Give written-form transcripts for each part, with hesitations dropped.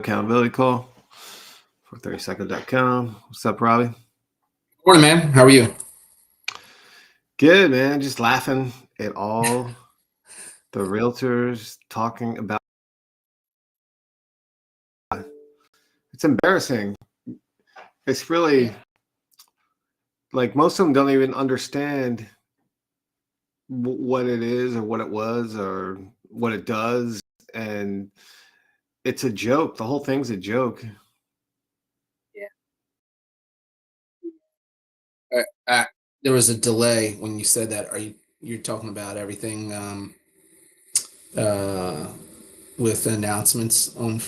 Accountability call for 30second.com. What's up, Robbie? Morning, man. How are you? Good, man. Just laughing at all the realtors talking about it's embarrassing. It's really like most of them don't even understand what it is or what it was or what it does. And it's a joke. The whole thing's a joke. There was a delay when you said that. You're talking about everything uh, with announcements on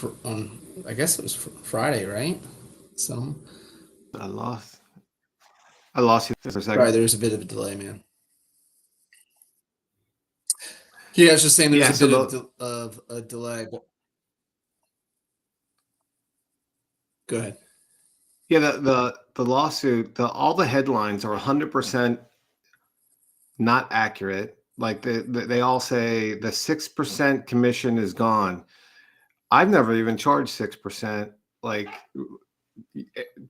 I guess it was Friday, right? So I lost. I lost you for a second. sorry, there was a bit of a delay, man. Yeah, I was just saying there's Yeah, a so bit the of a delay. But go ahead. yeah, the lawsuit, all the headlines are 100% not accurate. Like they all say the 6% commission is gone. I've never even charged 6%. Like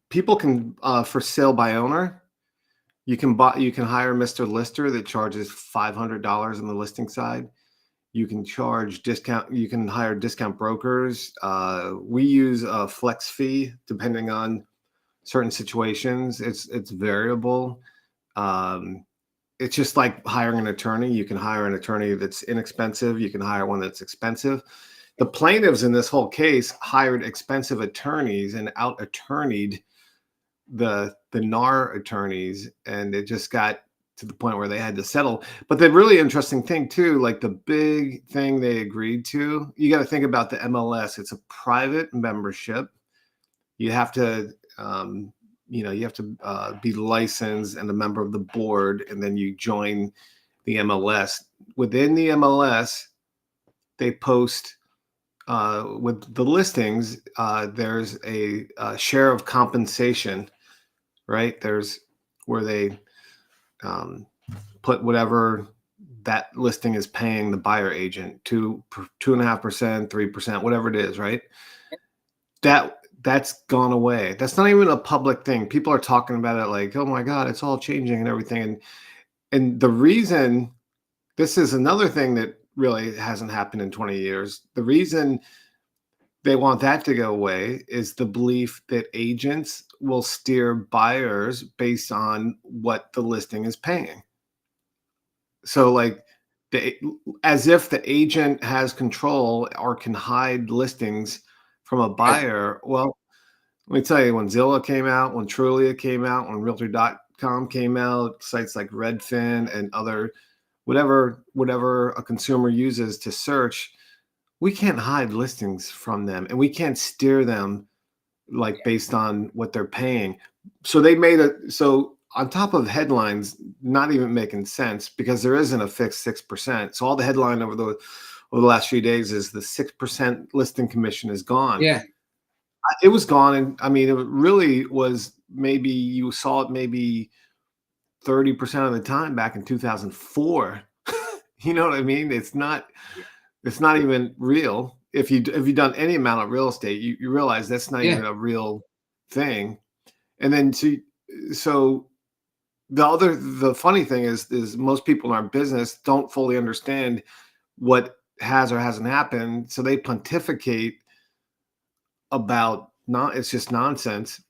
people can for sale by owner, you can hire Mr. Lister that charges $500 on the listing side. You can charge discount. You can hire discount brokers. We use a flex fee depending on certain situations. It's variable. Um, it's just like hiring an attorney. You can hire an attorney that's inexpensive. You can hire one that's expensive. The plaintiffs in this whole case hired expensive attorneys and out attorneyed the NAR attorneys, and it just got to the point where they had to settle. But the really interesting thing too, like the big thing they agreed to, you got to think about the MLS. It's a private membership. You have to you have to be licensed and a member of the board, and then you join the MLS. Within the MLS, they post with the listings. There's a share of compensation, right? There's where they um, put whatever that listing is paying the buyer agent, 2.5%, 3%, whatever it is, right? That's gone away. That's not even a public thing. People are talking about it like, oh my God, it's all changing and everything. And the reason this is another thing that really hasn't happened in 20 years. The reason they want that to go away is the belief that agents will steer buyers based on what the listing is paying. So like the as if the agent has control or can hide listings from a Right. buyer. Well, let me tell you, when Zillow came out, when Trulia came out, when Realtor.com came out, sites like Redfin and other whatever a consumer uses to search, we can't hide listings from them and we can't steer them like based on what they're paying. So they made so on top of headlines not even making sense because there isn't a fixed 6%. So all the headline over the last few days is the 6% listing commission is gone. Yeah. It was gone, and I mean, it really was. Maybe you saw it maybe 30% of the time back in 2004. You know what I mean? It's not even real. If you've done any amount of real estate, you realize that's not Yeah. even a real thing. And then so the funny thing is most people in our business don't fully understand what has or hasn't happened, so they pontificate about not it's just nonsense.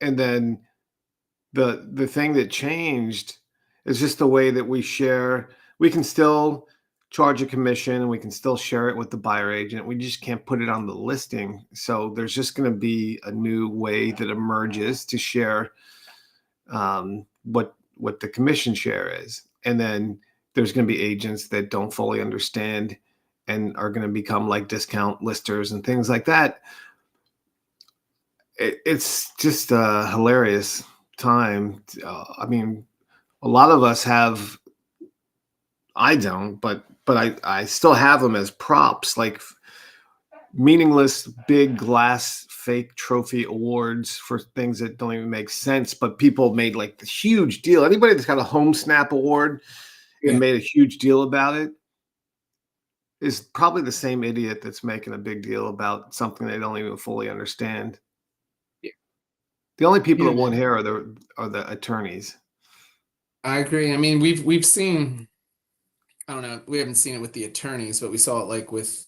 And then the thing that changed is just the way that we share. We can still charge a commission and we can still share it with the buyer agent. We just can't put it on the listing. So there's just going to be a new way that emerges to share what the commission share is. And then there's going to be agents that don't fully understand and are going to become like discount listers and things like that. It's just a hilarious time. I mean, a lot of us have. I don't, but I still have them as props, like meaningless big glass fake trophy awards for things that don't even make sense. But people made like the huge deal. Anybody that's got a Home Snap award and Yeah. made a huge deal about it, is probably the same idiot that's making a big deal about something they don't even fully understand. Yeah. The only people that Yeah, won't hear are the attorneys. I agree. I mean, we've seen, I don't know, we haven't seen it with the attorneys, but we saw it like with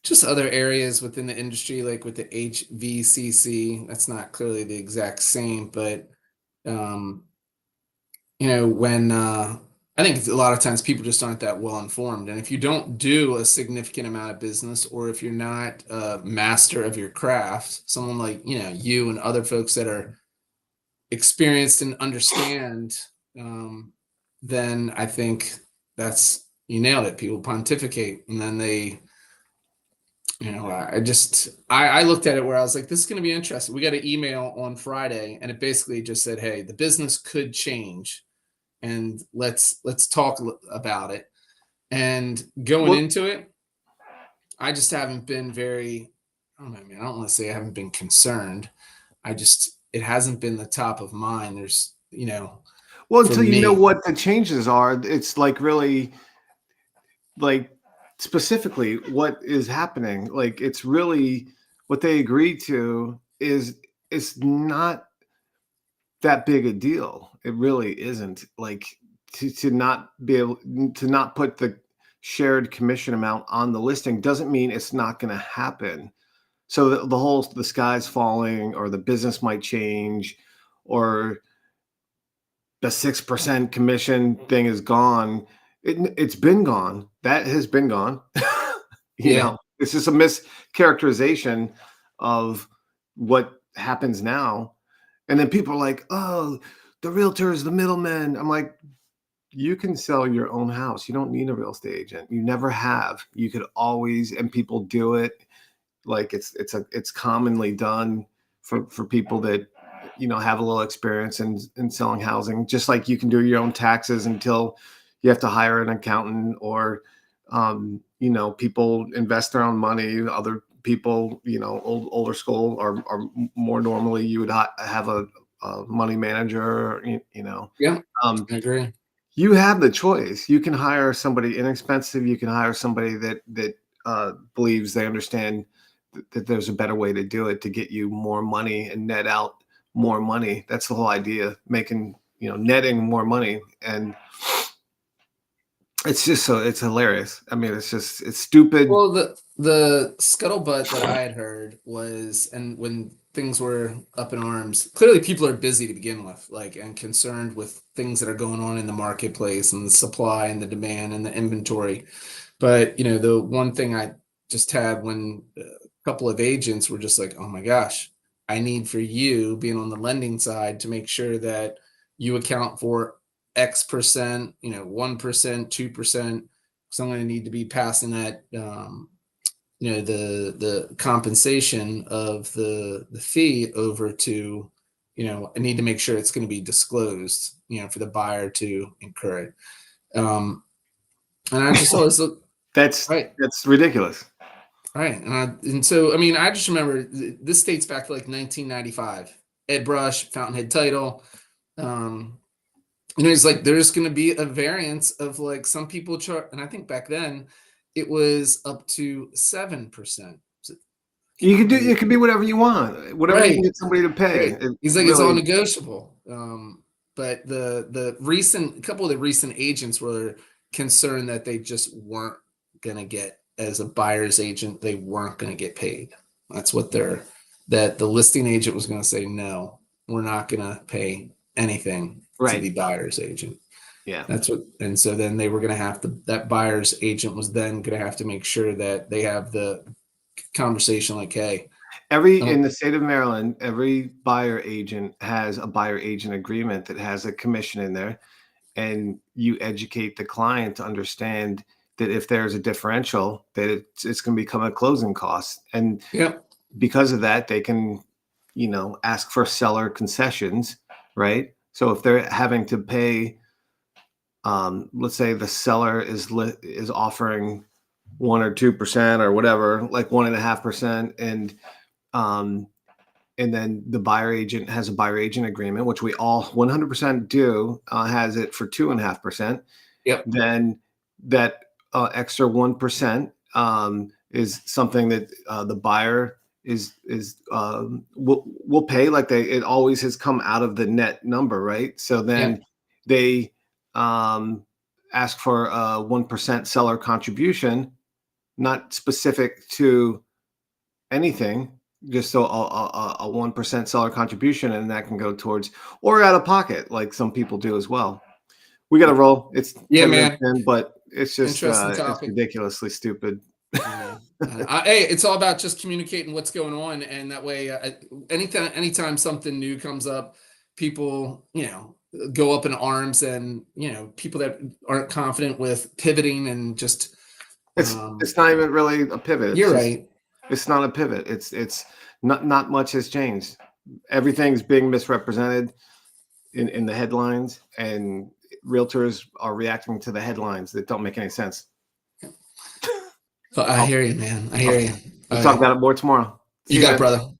just other areas within the industry, like with the HVCC. That's not clearly the exact same, but um, when I think a lot of times people just aren't that well informed, and if you don't do a significant amount of business, or if you're not a master of your craft, someone like you and other folks that are experienced and understand, um, then I think that's you nailed it. People pontificate, and then they, I looked at it where I was like, this is going to be interesting. We got an email on Friday, and it basically just said, "Hey, the business could change, and let's talk about it." And going Well, into it, I just haven't been very. I don't know, man. I don't want to say I haven't been concerned. It hasn't been the top of mind. There's, well, for until you know me. what the changes are, it's like really like specifically what is happening. Like it's really what they agreed to is it's not that big a deal. It really isn't. Like to not be able to not put the shared commission amount on the listing doesn't mean it's not going to happen. So the whole the sky's falling or the business might change or the 6% commission thing is gone. It's been gone. That has been gone. Yeah. It's just a mischaracterization of what happens now. And then people are like, oh, the realtor is the middleman. I'm like, you can sell your own house. You don't need a real estate agent. You never have. You could always, and people do it. Like it's commonly done for people that have a little experience in selling housing. Just like you can do your own taxes until you have to hire an accountant or people invest their own money. Other people, older school or more normally you would have a money manager. Yeah, Um, I agree. you have the choice. You can hire somebody inexpensive. You can hire somebody that believes they understand that there's a better way to do it to get you more money and net out more money. That's the whole idea, making netting more money, and it's just it's hilarious. I mean, it's stupid. Well, the scuttlebutt that I had heard was, and when things were up in arms, clearly people are busy to begin with, like, and concerned with things that are going on in the marketplace and the supply and the demand and the inventory. But the one thing I just had when a couple of agents were just like, "Oh my gosh, I need for you being on the lending side to make sure that you account for X percent, 1%, 2%, because I'm going to need to be passing that, the compensation of the fee over to, I need to make sure it's going to be disclosed, for the buyer to incur it." And I just always look That's right. that's ridiculous. Right. And so, I mean, I just remember this dates back to like 1995. Ed Brush, Fountainhead Title. Um, it's like there's going to be a variance of like some people chart, and I think back then it was up to 7%. So, You can do remember. it could be whatever you want, whatever you can Right. get somebody to pay. Right. It He's like, it's all really, negotiable. But the recent a couple of the recent agents were concerned that they just weren't gonna get, as a buyer's agent, they weren't gonna get paid. That's what that the listing agent was gonna say, no, we're not gonna pay anything to right. the buyer's agent. Yeah. That's what, and so then they were gonna have to, that buyer's agent was then gonna have to make sure that they have the conversation like, hey, In don't, the state of Maryland, every buyer agent has a buyer agent agreement that has a commission in there, and you educate the client to understand that if there's a differential, that it's going to become a closing cost, and yeah, because of that, they can, ask for seller concessions, right? So if they're having to pay, let's say the seller is offering 1 or 2% or whatever, like 1.5%, um, and then the buyer agent has a buyer agent agreement, which we all 100% do, has it for 2.5%. yep, Then that extra 1% is something that the buyer will pay, like it always has come out of the net number, right? So then they ask for a 1% seller contribution, not specific to anything, just so a 1% seller contribution, and that can go towards or out of pocket, like some people do as well. We got to roll. It's Yeah, 10 man. minutes in, but it's just Interesting it's topic. ridiculously stupid. Hey, it's all about just communicating what's going on, and that way, anytime something new comes up, people, go up in arms, and people that aren't confident with pivoting and just. It's not even really a pivot. You're right. It's not a pivot. It's not much has changed. Everything's being misrepresented in the headlines, and realtors are reacting to the headlines that don't make any sense. I hear you, man. I hear you. We'll talk about it more tomorrow. You got it, brother.